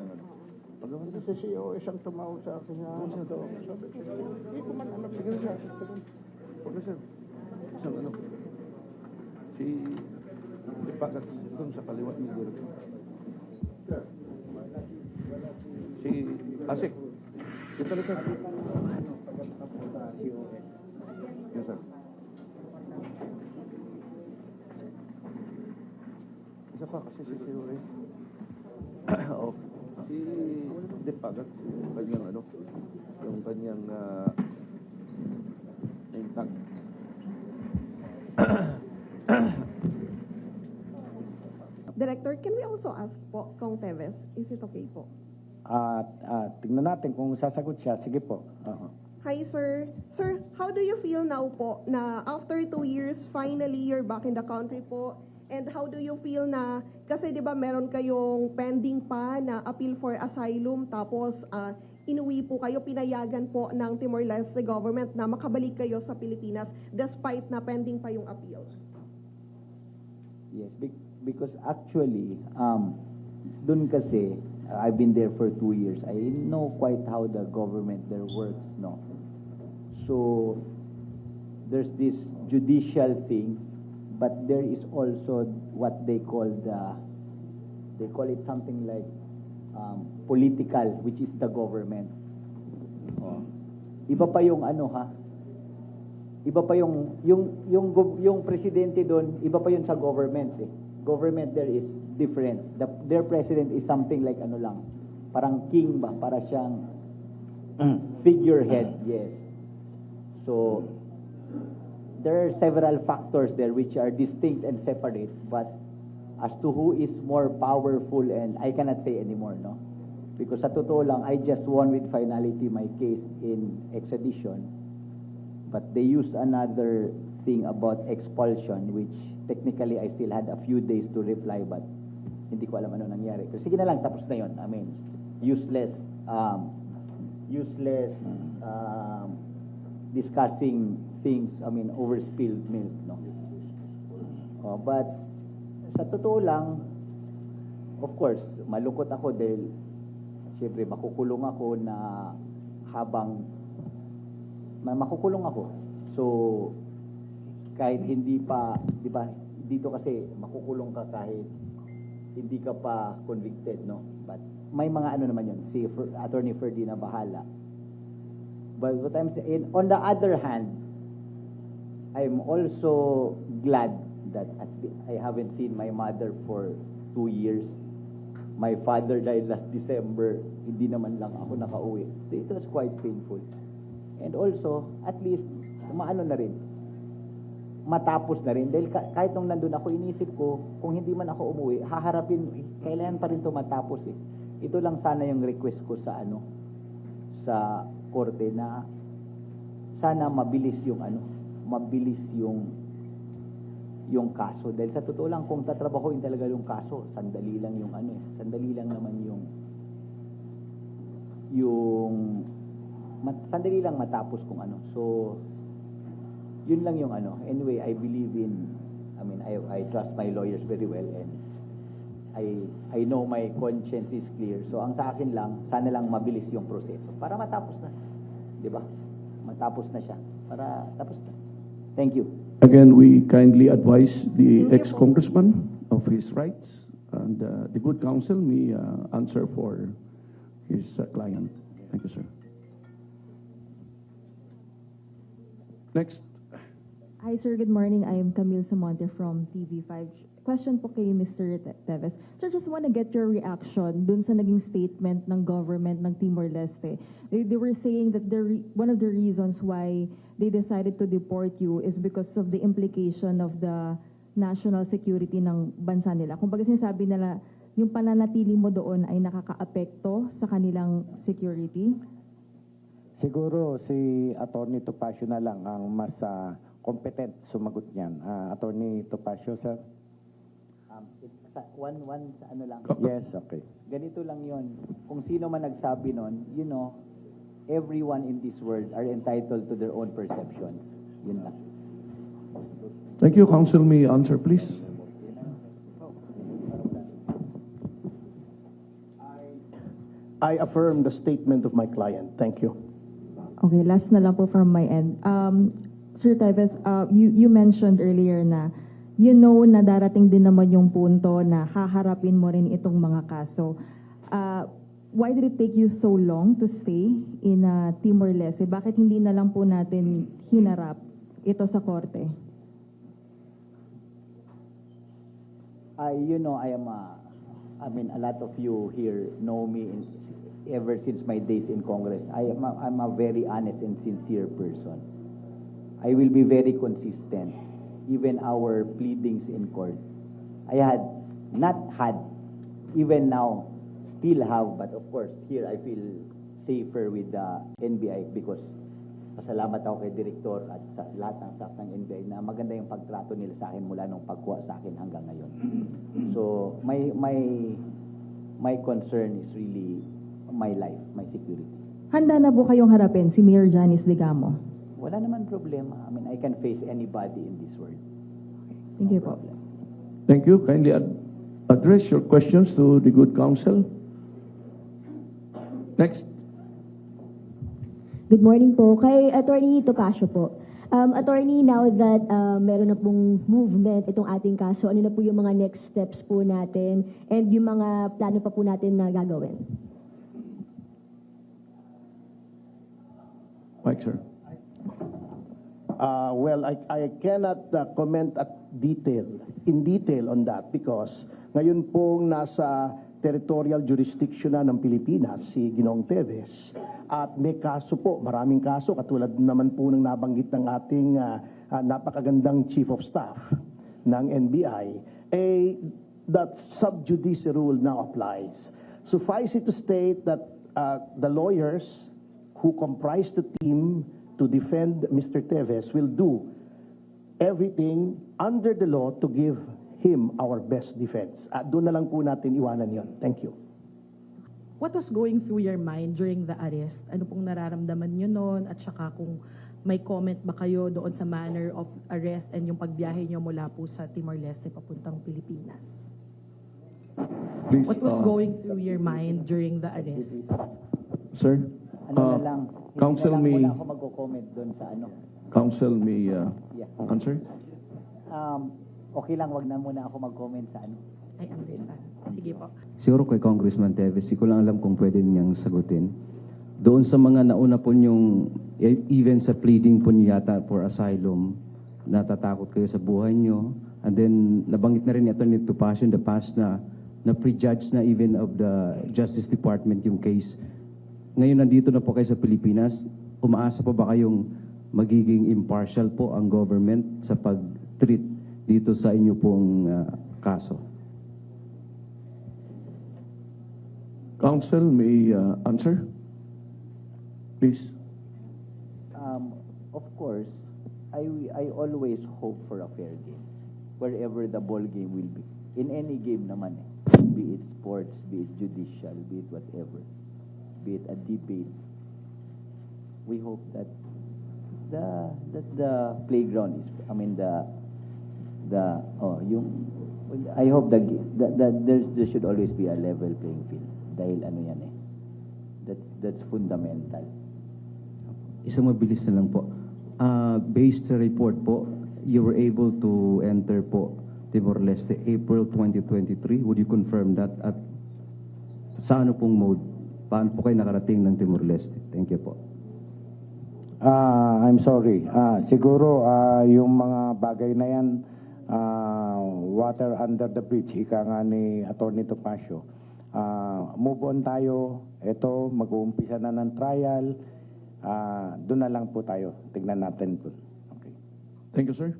ano. Kasi sa COS ang tumawag sa akin na Kung saan to? sabi ko, hindi ko man alam. Sige na, sir. Huwag na, sir. Isang ano. Si Ipagat doon sa kaliwa ni Direk. Si Asik. Dito na, sir. Yes, sir. Isa pa kasi si COS. Oh, si Dipagat, yung kanyang ano, yung kanyang name tag. Director, can we also ask po, Kong Teves, is it okay po? Tingnan natin kung sasagot siya. Sige po. Hi, sir. Sir, how do you feel now po na after 2 years, finally, you're back in the country po? And how do you feel na, kasi di ba meron kayong pending pa na appeal for asylum, tapos inuwi po kayo, pinayagan po ng Timor-Leste government na makabalik kayo sa Pilipinas despite na pending pa yung appeal? Yes, because actually, dun kasi, I've been there for 2 years. I know quite how the government there works, no? So, there's this judicial thing, but there is also what they call it something like political, which is the government. Oh. Iba pa yung ano ha? Iba pa yung presidente doon, iba pa yun sa government eh. Government there is different. Their president is something like ano lang, parang king ba, para siyang figurehead, yes. So there are several factors there which are distinct and separate, but as to who is more powerful, and I cannot say anymore, no? Because sa totoo lang, I just won with finality my case in extradition, but they used another thing about expulsion, which technically I still had a few days to reply, but hindi ko alam ano nangyari. Pero sige na lang, tapos na yun. I mean, useless discussing things, I mean, over spilled milk, no? But sa totoo lang, of course, malungkot ako dahil syempre makukulong ako na habang makukulong ako. So kahit hindi pa, di ba, dito kasi makukulong ka kahit hindi ka pa convicted, no? But may mga ano naman yun, si Attorney Ferdy na bahala. But what I'm saying, on the other hand, I'm also glad that I haven't seen my mother for 2 years. My father died last December. Hindi naman lang ako nakauwi. So it was quite painful. And also, at least, maano na rin, matapos na rin. Dahil kahit nung nandun ako, inisip ko, kung hindi man ako umuwi, haharapin, kailangan pa rin ito matapos eh. Ito lang sana yung request ko sa sa korte na sana mabilis yung kaso. Dahil sa totoo lang, kung tatrabahoin talaga yung kaso, sandali lang yung sandali lang naman sandali lang matapos kung ano. So, yun lang yung Anyway, I believe I trust my lawyers very well, and I know my conscience is clear. So, ang sa akin lang, sana lang mabilis yung proseso para matapos na. Di ba? Matapos na siya. Para tapos na. Thank you. Again, we kindly advise the ex-congressman of his rights, and the good counsel may answer for his client. Thank you, sir. Next. Hi, sir. Good morning. I am Camille Samonte from TV5. Question po kay Mr. Teves. Sir, just want to get your reaction dun sa naging statement ng government ng Timor-Leste. They were saying that one of the reasons why they decided to deport you is because of the implication of the national security ng bansa nila. Kung baga sinasabi nila, yung pananatili mo doon ay nakakaapekto sa kanilang security? Siguro si Attorney Topacio na lang ang mas competent sumagot niyan. Attorney Topacio, sir. One ano lang. Yes, okay. Ganito lang yon. Kung sino man nagsabi nun, everyone in this world are entitled to their own perceptions. Yun lang. Thank you. Counsel may answer, please. I affirm the statement of my client. Thank you. Okay, last na lang po from my end. Sir Teves, you mentioned earlier na you know na darating din naman yung punto na haharapin mo rin itong mga kaso. Why did it take you so long to stay in Timor-Leste? Bakit hindi na lang po natin hinarap ito sa korte? I mean, a lot of you here know me ever since my days in Congress. I'm a very honest and sincere person. I will be very consistent. Even our pleadings in court, I had not had, even now, still have, but of course, here I feel safer with the NBI because pasalamat ako kay Director at sa lahat ng staff ng NBI na maganda yung pagtrato nila sa akin mula nung pagkuha sa akin hanggang ngayon. So, my concern is really my life, my security. Handa na po kayong harapin si Mayor Janice Digamo? Wala naman problema. I mean, I can face anybody in this world. Thank you po. Thank you. Kindly address your questions to the good counsel. Next. Good morning po. Kay Attorney Topacio po. Attorney, now that meron na pong movement itong ating kaso, ano na po yung mga next steps po natin and yung mga plano pa po natin na gagawin? Mike, sir. Well, I cannot comment in detail on that because ngayon pong nasa territorial jurisdiction na ng Pilipinas si Ginoong Teves at may kaso po, maraming kaso katulad naman po ng nabanggit ng ating napakagandang Chief of Staff ng NBI, that sub judice rule now applies. Suffice it to state that the lawyers who comprise the team to defend Mr. Teves will do everything under the law to give him our best defense. Doon na lang po natin iwanan yon. Thank you. What was going through your mind during the arrest? Ano pong nararamdaman nyo noon? At saka kung may comment ba kayo doon sa manner of arrest and yung pagbiyahe nyo mula po sa Timor-Leste papuntang Pilipinas? Please, What was going through your mind during the arrest? sir? Ano na lang, Counsel hindi may, na lang muna ako magko-comment doon sa ano. counsel may answer. Okay lang, wag na muna ako mag-comment sa ano. I understand. Sige po. Siguro kay Congressman Teves, hindi ko lang alam kung pwede niyang sagutin. Doon sa mga nauna po niyong, even sa pleading po niyo yata for asylum, natatakot kayo sa buhay niyo. And then, nabanggit na rin ni Atty. Topacio in the past na prejudge na even of the Justice Department yung case. Ngayon, nandito na po kayo sa Pilipinas. Umaasa pa ba kayong magiging impartial po ang government sa pag-treat dito sa inyo pong kaso? Counsel may answer. Please. Of course, I always hope for a fair game. Wherever the ball game will be. In any game naman be it sports, be it judicial, be it whatever. Be it a debate. We hope that the playground is, I mean I hope that there should always be a level playing field. Dahil ano yan that's fundamental. Isang mabilis na lang po. Based sa report po, you were able to enter po Timor-Leste April 2023. Would you confirm that? At sa ano pong mode? Paano po kayo nakarating ng Timor-Leste? Thank you po. I'm sorry. Siguro yung mga bagay na yan, water under the bridge, ika nga ni Atty. Topacio. Move on tayo. Ito, mag-uumpisa na ng trial. Doon na lang po tayo. Tignan natin po. Okay. Thank you, sir.